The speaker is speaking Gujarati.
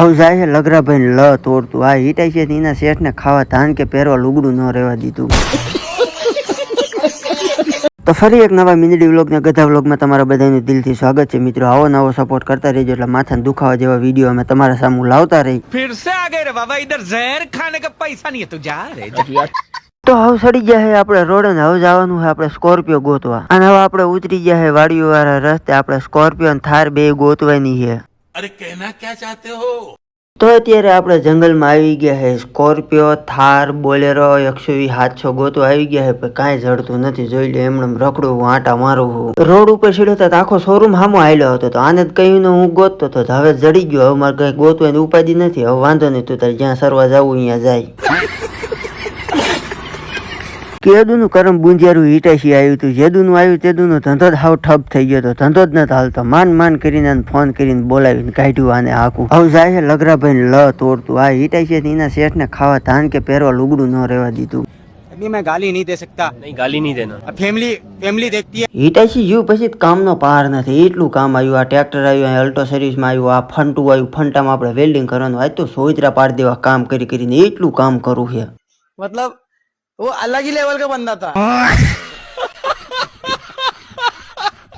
હવે જાય છે લગરાભાઈ લ તોડતું આ હિટાઈ છે એના શેઠને ખાવા ધાન કે પહેરવા લુગડું ન રહેવા દીધું. તો ફરી એક નવા મિનિડી વ્લોગના ગધા વ્લોગમાં તમારા બધાનું દિલથી સ્વાગત છે મિત્રો. આવો નવો સપોર્ટ કરતા રહેજો એટલે માથાને દુખાવા જેવા વિડીયો અમે તમારા સામે લાવતા રહી. फिर से आ गए रे बाबा, इधर जहर खाने का पैसा नहीं है तो जा रे. તો હવે સડી ગયા છે આપણે રોડ ને હવે જવાનું છે આપણે સ્કોર્પિયો ગોતવા. અને હવે આપણે ઉતરી ગયા છે વાડીઓ વાળા રસ્તે. આપણે સ્કોર્પિયો અને થાર બે ગોતવાની છે. अरे कहना क्या चाहते हो? તો અત્યારે આપણે જંગલમાં આવી ગયા છે. સ્કોર્પિયો, થાર, બોલેરો 120 700 ગોતવા આવી ગયા છે. પણ કાંઈ જડતું નથી. જોઈ લે એમણે રખડું આટા મારું. રોડ ઉપર સીડ્યો તો આખો શોરૂમ સામો આવેલો હતો. તો આને જ કહ્યું હું ગોતતો હતો. હવે જડી ગયો. હવે મારે કઈ ગોતવાની ઉપાધિ નથી. હવે વાંધો નહીં, તું તારે જ્યાં સરવા જવું અહીંયા જાય. કેદુનું કરમ બુંજિયારું હિટાશી આવ્યું હતું. જેદુનું આવ્યું તેદુનો ધંધો જ હાવ ઠપ થઈ ગયો હતો. ધંધો જ નથી હાલતો. માન કરીને ફોન કરીને બોલાવીને કાઢ્યું આને આખું. હવે જાય છે લગરાભાઈ લ તોડતું આ હિટાશી એના શેઠને ખાવા ધાન કે પહેરવા લુગડું ન રહેવા દીધું. अभी मैं गाली नहीं दे सकता. नहीं, गाली नहीं देना. अब फैमिली देखती है. હિટાશી જીવ પછી કામનો પાર નથી. એટલું કામ આવ્યું. આ ટ્રેક્ટર આવ્યું, અલ્ટો સર્વિસમાં આવ્યું, આ ફંટું આવ્યું, ફંટામાં આપણે વેલ્ડિંગ કરવાનું. આજ તો સોયત્રા પાડી દેવા કામ કરીને એટલું કામ કરવું છે. मतलब वो अलग ही लेवल का बंदा था.